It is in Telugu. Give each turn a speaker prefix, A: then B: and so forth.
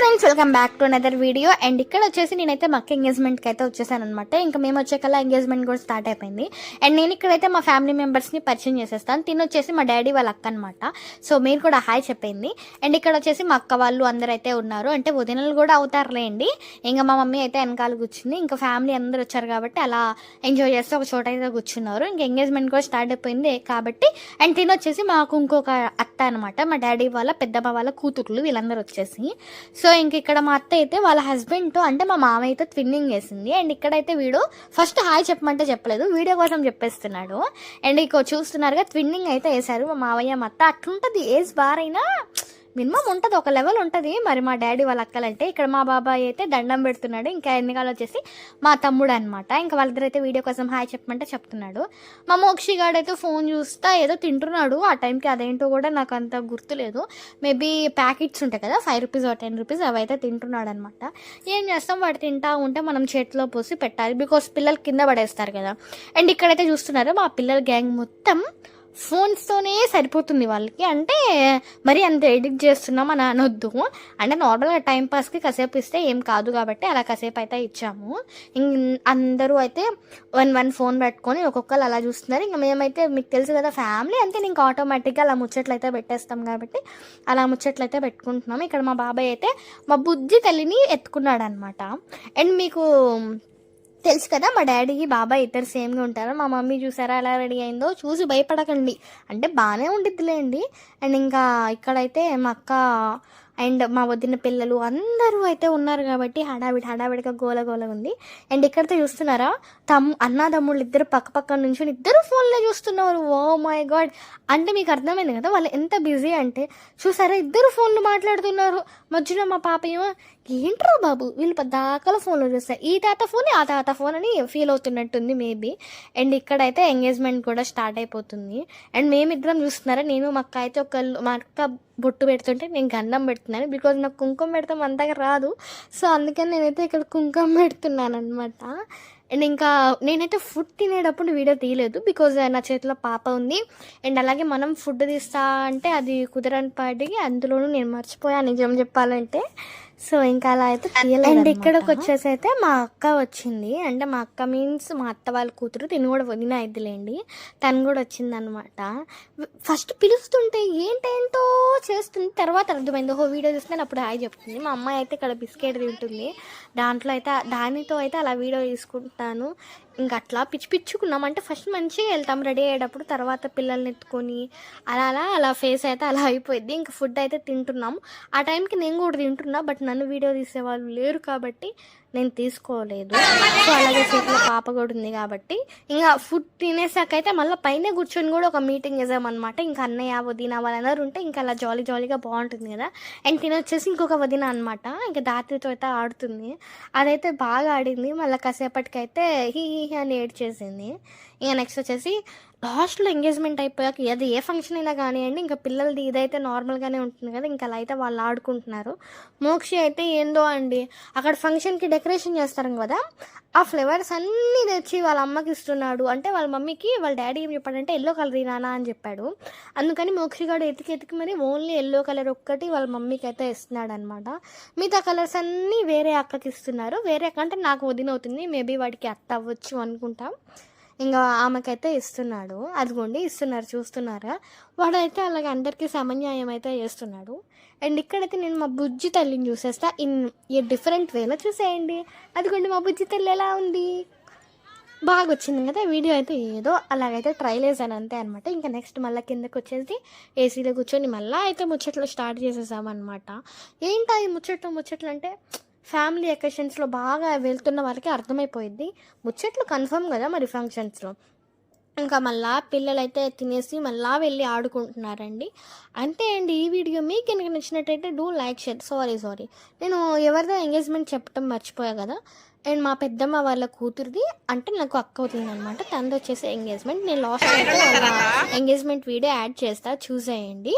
A: Friends welcome back to another video. And ఇక్కడ వచ్చేసి నేనైతే మా అక్క ఎంగేజ్మెంట్కి అయితే వచ్చేసాను అనమాట. ఇంకా మేము వచ్చేకల్లా ఎంగేజ్మెంట్ కూడా స్టార్ట్ అయిపోయింది. అండ్ నేను ఇక్కడైతే మా ఫ్యామిలీ మెంబర్స్ని పరిచయం చేసేస్తాను. తిని వచ్చేసి మా డాడీ వాళ్ళ అక్క అనమాట. సో మీరు కూడా హాయ్ చెప్పింది. అండ్ ఇక్కడ వచ్చేసి మా అక్క వాళ్ళు అందరూ అయితే ఉన్నారు, అంటే వదినలు కూడా అవుతారులేండి. ఇంకా మా మమ్మీ అయితే వెనకాల కూర్చుంది. ఇంకా ఫ్యామిలీ అందరూ వచ్చారు కాబట్టి అలా ఎంజాయ్ చేస్తే ఒక చోట అయితే కూర్చున్నారు. ఇంకా ఎంగేజ్మెంట్ కూడా స్టార్ట్ అయిపోయింది కాబట్టి. అండ్ తిని వచ్చేసి మాకు ఇంకొక అత్త అనమాట, మా డాడీ వాళ్ళ పెద్దమ్మ వాళ్ళ కూతుర్లు వీళ్ళందరూ వచ్చేసి. సో ఇంక ఇక్కడ మా అత్త అయితే వాళ్ళ హస్బెండ్తో అంటే మా మామయ్యతో ట్విన్నింగ్ వేసింది. అండ్ ఇక్కడైతే వీడు ఫస్ట్ హాయ్ చెప్పమంటే చెప్పలేదు, వీడియో కోసం చెప్పేస్తున్నాడు. అండ్ ఇక చూస్తున్నారుగా ట్విన్నింగ్ అయితే వేశారు మా మావయ్య మా అత్త. అట్లుంటుంది, ఏజ్ బారైనా మినిమం ఉంటుంది, ఒక లెవెల్ ఉంటుంది. మరి మా డాడీ వాళ్ళ అక్కలంటే ఇక్కడ మా బాబాయ్ అయితే దండం పెడుతున్నాడు. ఇంకా ఎన్నికలు వచ్చేసి మా తమ్ముడు అనమాట. ఇంకా వాళ్ళిద్దరు అయితే వీడియో కోసం హాయ్ చెప్పమంటే చెప్తున్నాడు. మా మోక్షి గాడైతే ఫోన్ చూస్తా ఏదో తింటున్నాడు. ఆ టైంకి అదేంటో కూడా నాకు అంత గుర్తులేదు. మేబీ ప్యాకెట్స్ ఉంటాయి కదా, 5 రూపీస్ 10 రూపీస్, అవి అయితే తింటున్నాడు అనమాట. ఏం చేస్తాం, వాడు తింటా ఉంటే మనం చేతిలో పోసి పెట్టాలి, బికాస్ పిల్లలు కింద పడేస్తారు కదా. అండ్ ఇక్కడైతే చూస్తున్నారు మా పిల్లల గ్యాంగ్ మొత్తం ఫోన్స్తోనే సరిపోతుంది వాళ్ళకి. అంటే మరి అంత ఎడిట్ చేస్తున్నామని అనొద్దు, అంటే నార్మల్గా టైంపాస్కి కాసేపు ఇస్తే ఏం కాదు కాబట్టి అలా కాసేపు అయితే ఇచ్చాము. అందరూ అయితే వన్ ఫోన్ పెట్టుకొని ఒక్కొక్కరు అలా చూస్తున్నారు. ఇంకా మేమైతే మీకు తెలుసు కదా ఫ్యామిలీ అంతే, ఇంకా ఆటోమేటిక్గా అలా ముచ్చట్లు అయితే పెట్టేస్తాం కాబట్టి అలా ముచ్చట్లు అయితే పెట్టుకుంటున్నాము. ఇక్కడ మా బాబాయ్ అయితే మా బుజ్జి తల్లిని ఎత్తుకున్నాడు అనమాట. అండ్ మీకు తెలుసు కదా మా డాడీకి బాబాయ్ ఇద్దరు సేమ్గా ఉంటారు. మా మమ్మీ చూసారా ఎలా రెడీ అయిందో, చూసి భయపడకండి, అంటే బాగానే ఉండిద్దిలేండి. అండ్ ఇంకా ఇక్కడైతే మా అక్క అండ్ మా వదిన పిల్లలు అందరూ అయితే ఉన్నారు కాబట్టి హడావిడిగా గోల ఉంది. అండ్ ఇక్కడైతే చూస్తున్నారా అన్నదమ్ముళ్ళు ఇద్దరు పక్క నుంచి ఇద్దరు ఫోన్లో చూస్తున్నారు. ఓ మై గాడ్, అంటే మీకు అర్థమైంది కదా వాళ్ళు ఎంత బిజీ అంటే. చూసారా ఇద్దరు ఫోన్లు మాట్లాడుతున్నారు. మధ్యలో మా పాప ఏమో ఏంట్రా బాబు వీళ్ళు పద్దాకల ఫోన్లో చూస్తారు, ఈ తాత ఫోన్ ఆ తాత ఫోన్ అని ఫీల్ అవుతున్నట్టుంది మేబీ. అండ్ ఇక్కడైతే ఎంగేజ్మెంట్ కూడా స్టార్ట్ అయిపోతుంది. అండ్ మేమిద్దరం చూస్తున్నారా, నేను మా అక్క అయితే మా అక్క బొట్టు పెడుతుంటే నేను గంధం పెడుతున్నాను, బికాజ్ నాకు కుంకుమ పెడతాం అంతగా రాదు. సో అందుకని నేనైతే ఇక్కడ కుంకుమ పెడుతున్నాను అనమాట. అండ్ ఇంకా నేనైతే ఫుడ్ తినేటప్పుడు వీడియో తీయలేదు, బికాజ్ నా చేతిలో పాప ఉంది. అండ్ అలాగే మనం ఫుడ్ తీస్తా అంటే అది కుదరని పాటికి అందులోనూ నేను మర్చిపోయాను నిజం చెప్పాలంటే. సో ఇంకా అలా అయితే తీయలేదు. అండ్ ఇక్కడికి వచ్చేసి అయితే మా అక్క వచ్చింది, అంటే మా అక్క మీన్స్ మా అత్త వాళ్ళ కూతురు, తిని కూడా వదిన అయిద్దిలేండి, తను కూడా వచ్చింది అనమాట. ఫస్ట్ పిలుస్తుంటే ఏంటేంటో చేస్తుంది, తర్వాత అర్థమైంది ఓహో వీడియో చూస్తున్నాను అప్పుడు హాయ్ చెప్తుంది. మా అమ్మాయి అయితే ఇక్కడ బిస్కెట్ తింటుంది, దానితో అయితే అలా వీడియో తీసుకుంటాను. ఇంకా అట్లా పిచ్చుకున్నాం, అంటే ఫస్ట్ మంచిగా వెళ్తాం రెడీ అయ్యేటప్పుడు, తర్వాత పిల్లల్ని ఎత్తుకొని అలా ఫేస్ అయితే అలా అయిపోయింది. ఇంకా ఫుడ్ అయితే తింటున్నాం. ఆ టైంకి నేను కూడా తింటున్నా, బట్ నన్ను వీడియో తీసేవాళ్ళు లేరు కాబట్టి నేను తీసుకోలేదు. సో అలాగే చేతిలో పాప కూడా ఉంది కాబట్టి ఇంకా ఫుడ్ తినేసాక అయితే మళ్ళీ పైన కూర్చొని కూడా ఒక మీటింగ్ చేసామన్నమాట. ఇంకా అన్నయ్య వదిన వాళ్ళందరూ ఉంటే ఇంకా అలా జాలీగా బాగుంటుంది కదా. అండ్ తినొచ్చేసి ఇంకొక వదిన అనమాట, ఇంకా దాత్రితో అయితే ఆడుతుంది. అదైతే బాగా ఆడింది. మళ్ళీ కాసేపటికైతే హీ అని ఏడ్చేసింది. ఇంకా నెక్స్ట్ వచ్చేసి లాస్ట్లో ఎంగేజ్మెంట్ అయిపోయాక అది ఏ ఫంక్షన్ అయినా కానివ్వండి, ఇంకా పిల్లలది ఇదైతే నార్మల్గానే ఉంటుంది కదా, ఇంకా అలా అయితే వాళ్ళు ఆడుకుంటున్నారు. మోక్షి అయితే ఏందో అండి అక్కడ ఫంక్షన్కి డెకరేషన్ చేస్తారు కదా, ఆ ఫ్లేవర్స్ అన్నీ తెచ్చి వాళ్ళ అమ్మకి ఇస్తున్నాడు. అంటే వాళ్ళ మమ్మీకి వాళ్ళ డాడీ ఏం చెప్పాడంటే ఎల్లో కలర్ నానా అని చెప్పాడు. అందుకని మోక్షిగాడు ఎతికి మరి ఓన్లీ ఎల్లో కలర్ ఒక్కటి వాళ్ళ మమ్మీకి అయితే ఇస్తున్నాడు అనమాట. మిగతా కలర్స్ అన్నీ వేరే అక్కకి ఇస్తున్నారు. వేరే అక్క అంటే నాకు వదిన అవుతుంది, మేబీ వాడికి అత్త అవ్వచ్చు అనుకుంటాం. ఇంకా ఆమెకైతే ఇస్తున్నాడు, అదిగోండి ఇస్తున్నారు చూస్తున్నారా. వాడైతే అలాగే అందరికీ సమన్యాయం అయితే చేస్తున్నాడు. అండ్ ఇక్కడైతే నేను మా బుజ్జి తల్లిని చూసేస్తా ఈ డిఫరెంట్ వేలో చూసేయండి. అదిగోండి మా బుజ్జి తల్లి ఎలా ఉంది, బాగా వచ్చింది కదా. వీడియో అయితే ఏదో అలాగైతే ట్రైల్ వేసాను అంతే అనమాట. ఇంకా నెక్స్ట్ మళ్ళీ కిందకి వచ్చేసి ఏసీలో కూర్చొని మళ్ళీ అయితే ముచ్చట్లు స్టార్ట్ చేసేసామన్నమాట. ఏంటా ఈ ముచ్చట్లు అంటే ఫ్యామిలీ అకేషన్స్లో బాగా వెళ్తున్న వాళ్ళకి అర్థమైపోయింది. ముచ్చట్లు కన్ఫర్మ్ కదా మరి ఫంక్షన్స్లో. ఇంకా మళ్ళీ పిల్లలైతే తినేసి మళ్ళీ వెళ్ళి ఆడుకుంటున్నారండి. అంతే అండి ఈ వీడియో. మీకు కనుక నచ్చినట్టయితే డూ లైక్ షేర్. సారీ నేను ఎవరిదో ఎంగేజ్మెంట్ చెప్పడం మర్చిపోయా కదా. అండ్ మా పెద్దమ్మ వాళ్ళ కూతురిది, అంటే నాకు అక్క అవుతుంది అనమాట, తనది వచ్చేసి ఎంగేజ్మెంట్. నేను లాస్ట్ అయితే ఎంగేజ్మెంట్ వీడియో యాడ్ చేస్తా, చూసేయండి.